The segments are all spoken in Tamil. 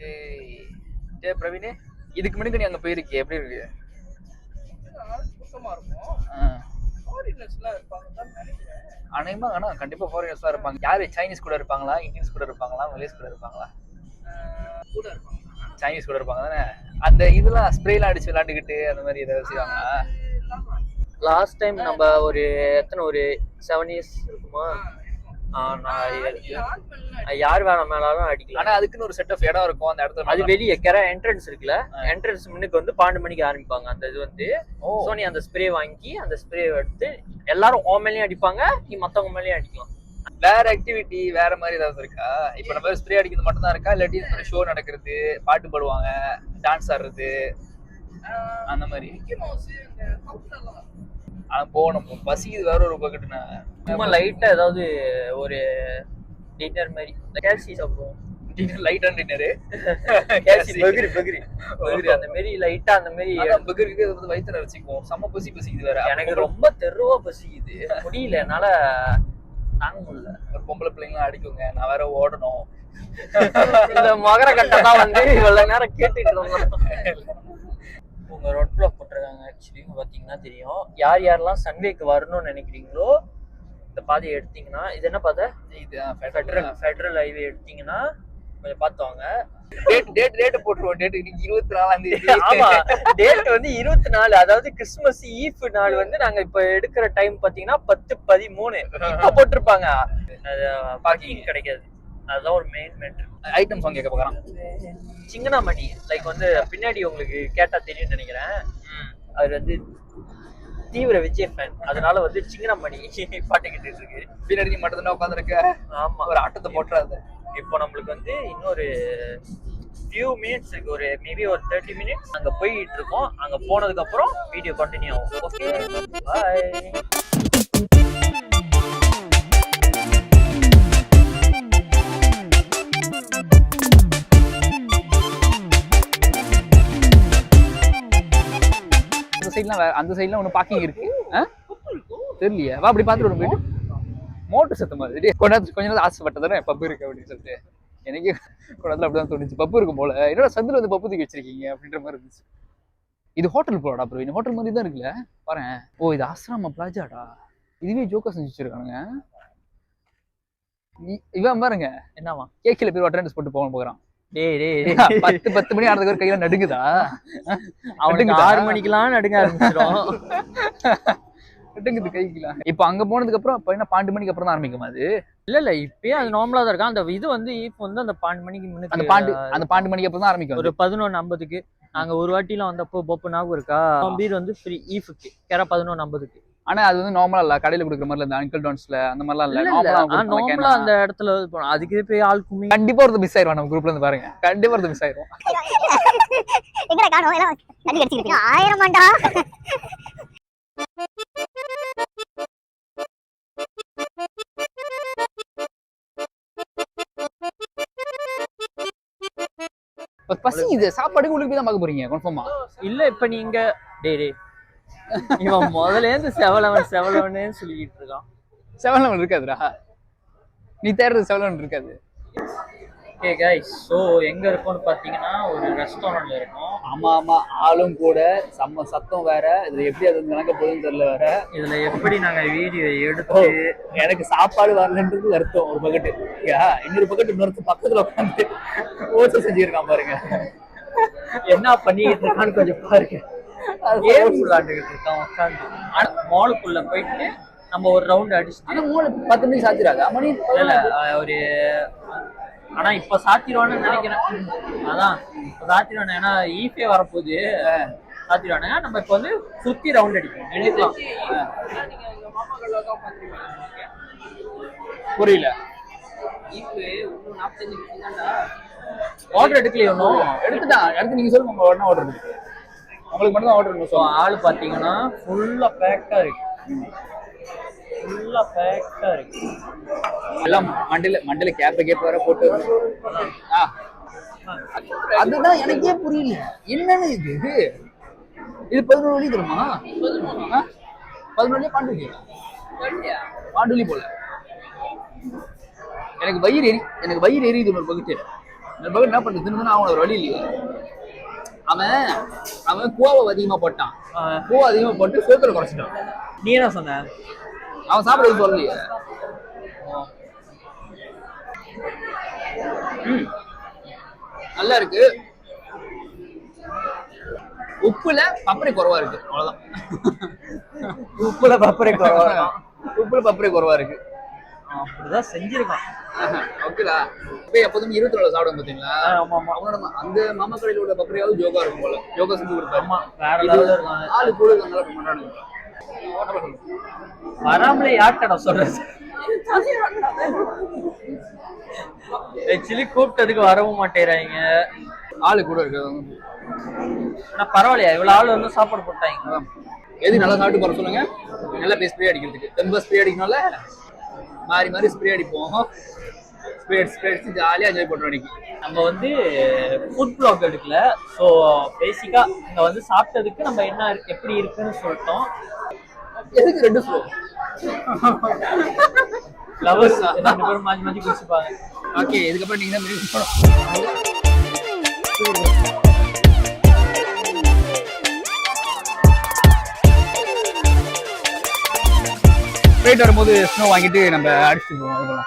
சரி சரி பிரவீனு, இதுக்கு முன்னாடி நீ அங்க போயிருக்கே, எப்படி இருக்கு? சுத்தமா இருக்கும். ஃபாரினர்ஸ்லாம் இருப்பாங்கன்னு நினைக்கிறேன். அநேகமா ஆனா கண்டிப்பா ஃபாரினர்ஸ் தான் இருப்பாங்க. யாரு சைனீஸ் கூட இருப்பாங்களா, இந்தியன்ஸ் கூட இருப்பாங்களா, மலேஸ் கூட இருப்பாங்களா? கூட இருப்பாங்க. சைனீஸ் கூட இருப்பாங்க தானே. அந்த இதெல்லாம் ஸ்ப்ரேலாம் அடிச்சு விளையாண்டுக்கிட்டு அந்த மாதிரி ஏதாவது செய்வாங்களா? லாஸ்ட் டைம் நம்ம ஒரு எத்தனை ஒரு 7 இயர்ஸ் இருக்குமா, யார் வேணா மேலாலும் அடிக்கலாம். ஆனா அதுக்குன்னு ஒரு செட் ஆஃப் இடம் இருக்கும் அந்த இடத்துல. அது வெளியே என்ட்ரன்ஸ் இருக்குல்ல, என்ட்ரன்ஸ் முன்னுக்கு வந்து 12 மணிக்கு ஆரம்பிப்பாங்க அந்த இது வந்து. சோ நீ அந்த ஸ்ப்ரே வாங்கி அந்த ஸ்ப்ரே எடுத்து எல்லாரும் ஓ மேலேயும் அடிப்பாங்க, நீ மத்தவங்க மேலேயும் அடிக்கலாம். வேற ஆக்டிவிட்டி வேற மாதிரி ஏதாவது இருக்கா? இப்ப நம்ம ஸ்ப்ரே அடிக்கிறது மட்டும் தான் இருக்கா, இல்லாட்டி ஷோ நடக்கிறது, பாட்டு பாடுவாங்க, டான்ஸ் ஆடுறது அந்த மாதிரி? ஆனா போகணும், பசிக்குது வேற ஒரு பக்கெட்டுனா. சும்மா லைட்டா ஏதாவது ஒரு டின்னர் மாதிரி கேசி சாப்பிடுவோம். லைட் அண்ட் டின்னரு அந்த மாதிரி லைட்டா அந்த மாதிரி பர்கருக்கு வந்து வயிற்று நினைச்சுக்குவோம். செம்ம பசிக்குது வேற. எனக்கு ரொம்ப தெருவா பசிக்குது, முடியல என்னால தாங்க முடியல. ஒரு பொம்பளை பிள்ளைங்களாம் அடிக்குங்க, நான் வேற ஓடணும். இந்த மகர கட்டதான் வந்து இவ்வளவு நேரம் கேட்டுட்டு இருந்தோம். உங்க ரோட் பிளாக் போட்டிருக்காங்க. ஆக்சுவலி பாத்தீங்கன்னா தெரியும் யார் யாரெல்லாம் சன்வேக்கு வரணும்னு நினைக்கிறீங்களோ இந்த பாதையை எடுத்தீங்கன்னா, இது என்ன பாதை, இது ஃபெடரல் ஹைவே எடுத்தீங்கன்னா கொஞ்சம் பார்த்துவாங்க. டேட் போட்டுருவோம். டேட் இன்னைக்கு 24ஆம் தேதி. ஆமா, டேட் வந்து 24. அதாவது கிறிஸ்துமஸ் ஈவ் நாள் வந்து நாங்க இப்ப எடுக்கிற டைம் பாத்தீங்கன்னா 10:13 இப்ப போட்டிருப்பாங்க. பார்க்கிங் கிடைக்காது, அதுதான் ஒரு மெயின் மேட்டர். ஐட்டம் சாங் கேட்க போறான் சிங்கனாமணி. லைக் வந்து பின்னாடி உங்களுக்கு கேட்டா தெரியும்னு நினைக்கிறேன், அவர் வந்து தீவிர விஜய் ஃபேன், அதனால வந்து சிங்கனாமணி பாட்டு கேட்டுட்டு இருக்கு. பின்னாடி மட்டும் தான் உட்காந்துருக்க. ஆமா, ஒரு ஆட்டத்தை போட்டுறாது. இப்போ நம்மளுக்கு வந்து இன்னொரு ஃபியூ மினிட்ஸ் இருக்கு, ஒரு மேபி ஒரு 30 மினிட்ஸ் அங்க போயிட்டு இருக்கோம். அங்க போனதுக்கு அப்புறம் வீடியோ கண்டினியூ ஆகும். ஓகே, பாய். அந்த சைட்லாம் ஒண்ணு பார்க்கிங் இருக்கு. தெரியலையே, வா அப்படி பார்த்துட்டு போயிட்டு மோட்டர் சத்தம் மாதிரி கொஞ்ச நேரம் ஆசைப்பட்டதானே பப்பு இருக்கு அப்படின்னு சொல்லிட்டு. எனக்கு கொஞ்சம் அப்படிதான் தோணுச்சு, பப்பு இருக்கும் போல. என்னோட சந்தில வந்து பப்பு தூக்கி வச்சிருக்கீங்க அப்படின்ற மாதிரி இருந்துச்சு. இது ஹோட்டல் போலடா ப்ரோ, இந்த ஹோட்டல் மாதிரி தான் இருக்குல்ல பாரு. ஓ இது ஆசிரமா பிளாஜாடா, இதுவே ஜோக்கா செஞ்சு வச்சிருக்கானுங்க. இவன் பாருங்க என்னவா கேக்கில போய் அட்டெண்டன்ஸ் போட்டு போகிறான். 10 மணி ஆனதுக்கு ஒரு கையில நடுங்குதா? அவனுக்கு 6 மணிக்கெல்லாம் நடுங்க ஆரம்பிச்சிடும். நடுங்குது கைக்குலாம். இப்ப அங்க போனதுக்கு அப்புறம் இப்ப என்ன 12 மணிக்கு அப்புறம் தான் ஆரம்பிக்குமா அது? இல்ல இப்பயே அது நார்மலா தான் இருக்கும். அந்த இது வந்து இப்போ வந்து அந்த 12 மணிக்கு முன்னாடி அந்த 12 மணிக்கு அப்புறம் தான் ஆரம்பிக்கும். ஒரு 11:50க்கு நாங்க ஒரு வாட்டிலாம் வந்தப்போ பொப்பு ஞாபகம் இருக்கா, பீர் வந்து ஃப்ரீ ஈஃப்க்கு கேரா 11:50க்கு. ஆனா அது வந்து நார்மலா இல்ல, கடையில கொடுக்குற மாதிரி இல்ல, அங்கிள் டான்ஸ்ல அந்த மாதிரிலாம் இல்ல. நார்மலா அந்த இடத்துல போனோம். அதுக்கு போய் ஆள் கும்மி கண்டிப்பா ஒரு மிஸ் ஆயிரும். நம்ம குரூப்ல இருந்து பாருங்க, கண்டிப்பா ஒரு மிஸ் ஆயிரும். எங்கடா காணோம், எல்லாம் தண்ணி கடிச்சிருக்கு. 1000 மாண்டா. பசி இது சாப்பாடுக்கு உங்களுக்கு தான் பார்க்க போறீங்க கன்ஃபார்மா? இல்ல இப்ப நீங்க டேய் இவன் முதல்ல இருந்து 7-11 சொல்லிட்டு இருக்கான். 7-11 இருக்காதுடா, நீ தேடுறது 7-11 இருக்காது. ஓகே கைஸ், ஸோ எங்க இருக்கோம்னு பாத்தீங்கன்னா ஒரு ரெஸ்டாரண்ட்ல இருக்கோம். ஆமா, ஆளும் கூட செம்ம சத்தம் வேற. இதுல எப்படி அது நடக்க போகுதுன்னு தெரியல வேற. இதுல எப்படி நாங்க வீடியோ எடுத்து எனக்கு சாப்பாடு வரலன்றது வருத்தம் ஒரு பக்கெட்டு. இன்னொரு பக்கெட்டு இன்னொரு பக்கத்துல உட்காந்து ஓட்டு செஞ்சிருக்கான் பாருங்க. என்ன பண்ணிட்டு இருக்கான்னு கொஞ்சம் பாருங்க. கேம் விளையாண்டுகிட்டு இருக்கான் உட்காந்து. மாலுக்குள்ள போயிட்டு நம்ம ஒரு ரவுண்ட் அடிச்சுட்டு. ஆனா 10 மணிக்கு சாத்திராதா மணி? இல்ல ஒரு, ஆனா இப்ப சாத்திடுவான்னு நினைக்கிறேன். அதான் இப்ப சாத்திடுவானு, ஏன்னா ஈஃபே வரப்போகுது, சாத்திடுவானுங்க. நம்ம இப்ப வந்து சுத்தி ரவுண்ட் அடிப்போம், எடுக்கலாம். புரியல. ஆர்டர் எடுக்கலையே ஒன்றும். எடுத்துட்டான், எடுத்து நீங்க சொல்லுங்க உடனே ஆர்டர் எடுத்து. உங்களுக்கு மட்டும் தான் ஆர்டர் எடுக்கணும். ஆள் பாத்தீங்கன்னா ஃபுல்லா பேக்கா இருக்கு, ஃபுல்லா பேக்கா இருக்கு. எல்லாம் மண்டல கேப்ப வர போட்டு. அதுதான் எனக்கே புரியல, என்னன்னு இது 11 வழி தருமா? 11 வழியா பாண்டுலி போல. எனக்கு வயிறு எரியுது ஒரு பகுத்து. இந்த பக்கம் என்ன பண்ணுறதுன்னு அவனோட வழி இல்லையே. அவன் கோவை அதிகமா போட்டான். கோவா அதிகமா போட்டு சோத்துல குறைச்சிட்டான். நீ என்ன சொன்ன? அவன் சாப்பிடுறது சொல்லலையே. நல்லா இருக்கு. உப்புல பப்பரை குறைவா இருக்கு, அவ்வளவுதான். உப்புல பப்பரை குறைவா? உப்புல பப்பரை குறைவா இருக்கு. அப்படிதான் செஞ்சிருக்கான். ஓகேடா. இப்ப எப்போதும் 24 சாப்பிடும் பாத்தீங்களா? அவனோட அந்த மாமா கடையில உள்ள பப்பரையாவது ஜோகா இருக்கும் போல. ஜோகா செஞ்சு கொடுப்பாரு. வேற லெவல்ல இருக்கும். ஆளு கூட நல்லா பண்றானுங்க. வராமலே யார்கிட்ட சொல்றது? ஆக்சுவலி கூப்பிட்டதுக்கு வரவும் மாட்டேறாங்க. ஆளு கூட இருக்கு. ஆனா பரவாயில்லையா, இவ்வளவு ஆள் வந்து சாப்பாடு போட்டாங்க. எது நல்லா சாப்பிட்டு போற சொல்லுங்க. நல்லா போய் ஸ்ப்ரே அடிக்கிறதுக்கு. தெம்ப ஸ்ப்ரே அடிக்கணும்ல, மாறி மாறி ஸ்ப்ரே அடிப்போம். ஸ்ப்ரே அடிச்சு ஜாலியா என்ஜாய் பண்றோம். இன்னைக்கு நம்ம வந்து ஃபுட் பிளாக் எடுக்கல. ஸோ பேசிக்கா இங்க வந்து சாப்பிட்டதுக்கு நம்ம என்ன எப்படி இருக்குன்னு சொல்லிட்டோம். எதுக்கு ரெண்டு ஸ்லோ லவர்ஸ் ரெண்டு பேரும் மாற்றி மாற்றி குடிச்சுப்பாங்க. ஓகே, இதுக்கப்புறம் நீங்க தான் மெனு போடணும். போயிட்டு வரும்போது ஸ்னோ வாங்கிட்டு நம்ம அடிச்சுட்டு போவோம்.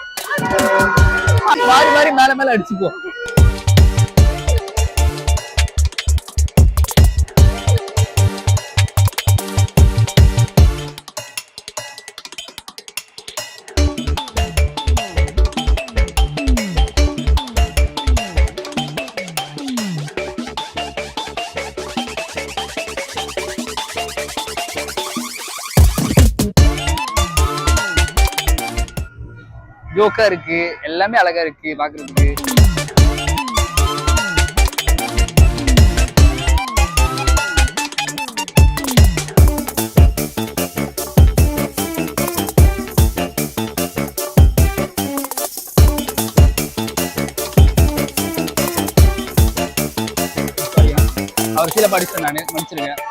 மாறி மாறி மேல மேல அடிச்சுப்போம். ஜோக்கா இருக்கு, எல்லாமே அழகா இருக்கு பாக்குறதுக்கு. அவர் கீழே படிச்சேன், நானு மன்னிச்சிருக்கேன்.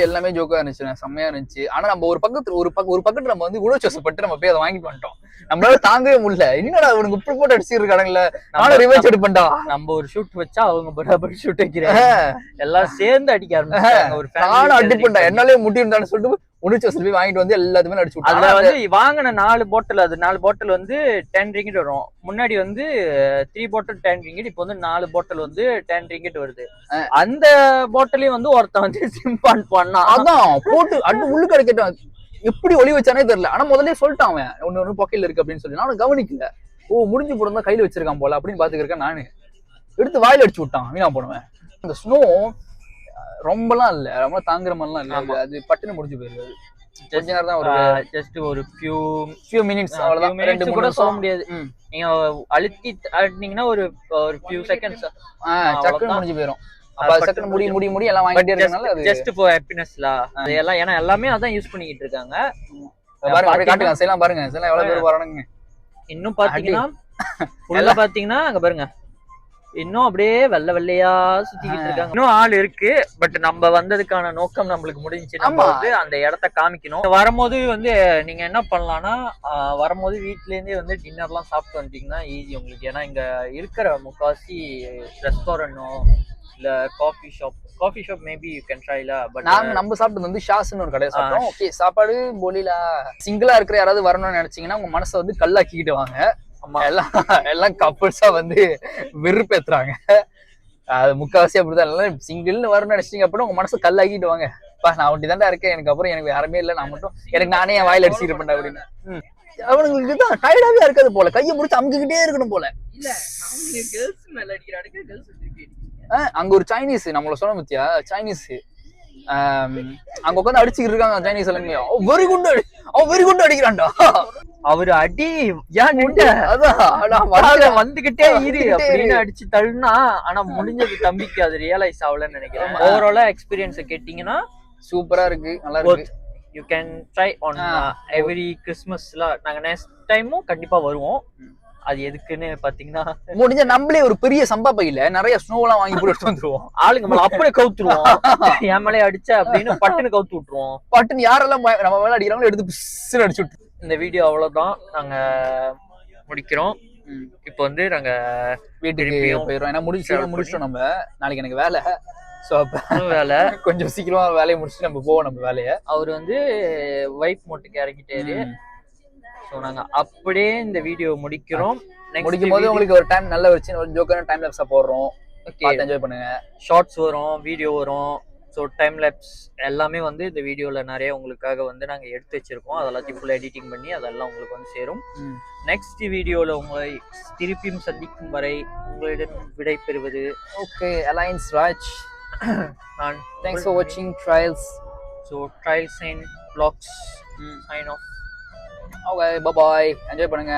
எல்லாமே ஜோக்கா இருந்துச்சு, செம்மையா இருந்துச்சு. ஆனா நம்ம ஒரு பக்கத்துல நம்ம வந்து உணர்ச்சி வசப்பட்டு நம்ம போய் அதை வாங்கிட்டு வந்துட்டோம். நம்மளால தாங்கவே முடியல. என்னடா உனக்கு இப்படி போட்டு அடிச்சிருக்கானுங்களே, நானும் ரிவெஞ்ச் எடுப்பேன்டா. நம்ம ஒரு ஷூட் வச்சா அவங்க படாபடி ஷூட் வைக்கிறாங்க, எல்லாம் சேர்ந்து அடிக்க ஆரம்பிச்சாங்க. ஒரு நானும் அடிப்பேன்டா, என்னாலே முடியும்டான்னு சொல்லிட்டு உணர்ச்சி வசல் போய் வாங்கிட்டு வந்து எல்லாத்துமே அடிச்சு விட்டோம். அதுல வந்து வாங்கின 4 பாட்டில், அது 4 பாட்டில் வந்து 10 ரிங்கிட் வரும். முன்னாடி வந்து 3 பாட்டில் 10 ரிங்கிட், இப்போ வந்து 4 பாட்டில் வந்து 10 ரிங்கிட் வருது. அந்த பாட்டிலையும் வந்து ஒருத்தன் வந்து சிம்பான் பண்ணா, அதான் போட்டு அட்டு உள்ளுக்கு அடிக்கட்டும். எப்படி ஒளி வச்சானே தெரியல. ஆனா முதல்ல சொல்லிட்டான் அவன் ஒன்னு பொக்கையில இருக்கு அப்படின்னு சொல்லி. நானும் கவனிக்கல. ஓ முடிஞ்சு போடுறதா கையில வச்சிருக்கான் போல அப்படின்னு பாத்துக்கிறேன். நானு எடுத்து வாயில அடிச்சு விட்டான், வீணா போடுவேன். அந்த ஸ்னோ ரொம்பலாம் இல்ல, ரொம்ப தாங்குற மாதிரிலாம் இல்ல. அது பட்டுன்னு முடிஞ்சு போயிருது. கொஞ்ச நேரம் தான், ஒரு ஜஸ்ட் ஒரு ஃபியூ மினிட்ஸ் அவ்வளவுதான். 2 கூட சொல்ல முடியாது. நீங்க அழுத்தி ஆடினீங்கன்னா ஒரு ஃபியூ செகண்ட்ஸ் டக்குன்னு முடிஞ்சு போயிடும். அப்ப செகண்ட் முடி எல்லாம் வாங்கிட்டே இருக்கனால அது ஜஸ்ட் ஃபார் ஹாப்பினஸ்ல அது எல்லாம். ஏன்னா எல்லாமே அதான் யூஸ் பண்ணிட்டு இருக்காங்க. பாருங்க, அப்படியே காட்டுங்க. சேலாம் பாருங்க, சேலாம் எவ்வளவு பேர் வரானுங்க. இன்னும் பாத்தீங்கன்னா ஃபுல்லா பாத்தீங்கன்னா அங்க பாருங்க, இன்னும் அப்படியே வெள்ளை வெள்ளையா சுத்திக்கிட்டு இருக்காங்க. இன்னும் ஆள் இருக்கு. பட் நம்ம வந்ததுக்கான நோக்கம் நம்மளுக்கு முடிஞ்சுச்சு. நம்ம வந்து அந்த இடத்த காமிக்கணும். வரும்போது வந்து நீங்க என்ன பண்ணலாம்னா, வரும்போது வீட்ல இருந்தே வந்து டின்னர்லாம் சாப்பிட்டு வந்துட்டீங்கன்னா ஈஸி உங்களுக்கு. ஏன்னா இங்க இருக்கிற முக்காசி ரெஸ்டாரண்டோ இல்ல coffee shop maybe you can ட்ரைல. பட் நம்ம சாப்பிட்டது வந்து ஷாஸ்னு ஒரு கடையை சாப்பிட்டோம். ஓகே, சாப்பாடு போலிலா. சிங்கிளா இருக்கிற யாராவது வரணும்னு நினைச்சீங்கன்னா உங்க மனசை வந்து கல்லாக்கிக்கிட்டு வாங்க. எல்லாம் கப்புள்ஸா வந்து வெறுப்பேத்துறாங்க. அது முக்காவாசி அப்படிதான். எல்லாம் சிங்கிள்னு வரணும்னு நினைச்சீங்க அப்படின்னா உங்க மனசு கல்லாக்கிட்டு வாங்க. நான் ஒண்டி தாண்டா இருக்கேன், எனக்கு அப்புறம் எனக்கு யாருமே இல்லை, நான் மட்டும் எனக்கு நானே என் வாயில அடிச்சுட்டு இருப்பேன் அப்படின்னு. அவனுங்களுக்கு தான் டயர்டாவே இருக்காது போல, கையை முடிச்சு அமுக்கிக்கிட்டே இருக்கணும் போல. அங்க ஒரு சைனீஸ் நம்மள சொன்ன பத்தியா, சைனீஸ் அங்க உட்காந்து அடிச்சுக்கிட்டு இருக்காங்க. சைனீஸ் எல்லாமே வெரி குண்டு அடிக்கிறான்டா. அவரு அடி ஏன் அதான் வந்துகிட்டே இரு அப்படின்னு அடிச்சு தள்ளுனா. ஆனா முடிஞ்சது தம்பிக்கு அது ரியலைஸ் ஆகலன்னு நினைக்கிறேன். ஓவராலா எக்ஸ்பீரியன்ஸ் கேட்டீங்கன்னா சூப்பரா இருக்கு, நல்லா இருக்கு. You can try on every கிறிஸ்மஸ்ல. நாங்க நெக்ஸ்ட் டைமும் கண்டிப்பா வருவோம். அது எதுக்குன்னு பாத்தீங்கன்னா முடிஞ்ச நம்மளே ஒரு பெரிய சம்பா பையில நிறைய ஸ்னோ எல்லாம் வாங்கி போட்டு எடுத்து வந்துருவோம். ஆளுங்க மேல அப்படியே கவுத்துருவோம். என் மேலே அடிச்ச அப்படின்னு பட்டுன்னு கவுத்து விட்டுருவோம். பட்டுன்னு யாரெல்லாம் நம்ம மேல அடிக்கிறாங்களோ எடுத்து பிஸ்ன்னு அடிச்சு விட்டு. இந்த வீடியோ அவ்வளவுதான், நாங்க முடிக்கிறோம். இப்போ வந்து நாங்க வீட்டுக்கு போயிடுறோம். ஏன்னா முடிச்சிட்டோம் நம்ம. நாளைக்கு எனக்கு வேலை. ஸோ அப்போ வேலை கொஞ்சம் சீக்கிரமா வேலையை முடிச்சுட்டு நம்ம போவோம் நம்ம வேலையை. அவர் வந்து வைப் மோட்டுக்கு இறக்கிட்டாரு. ஸோ நாங்க அப்படியே இந்த வீடியோ முடிக்கிறோம். முடிக்கும் போது உங்களுக்கு ஒரு டைம் நல்ல ஒரு சின்ன ஒரு ஜோக்கான டைம் லேப்ஸா போடுறோம். பார்த்து என்ஜாய் பண்ணுங்க. ஷார்ட்ஸ் வரும், வீடியோ வரும். ஸோ டைம் லேப்ஸ் எல்லாமே வந்து இந்த வீடியோவில் நிறைய உங்களுக்காக வந்து நாங்கள் எடுத்து வச்சிருக்கோம். அதெல்லாத்தையும் ஃபுல்லாக எடிட்டிங் பண்ணி அதெல்லாம் உங்களுக்கு வந்து சேரும். நெக்ஸ்ட் வீடியோவில் உங்களை திருப்பியும் சந்திக்கும் வரை உங்களிடம் விடை பெறுவது ஓகே அலைன்ஸ் ராஜ். நான் தேங்க்ஸ் ஃபார் வாட்சிங் trials. So trials and vlogs sign off. Okay bye bye. Enjoy பண்ணுங்க.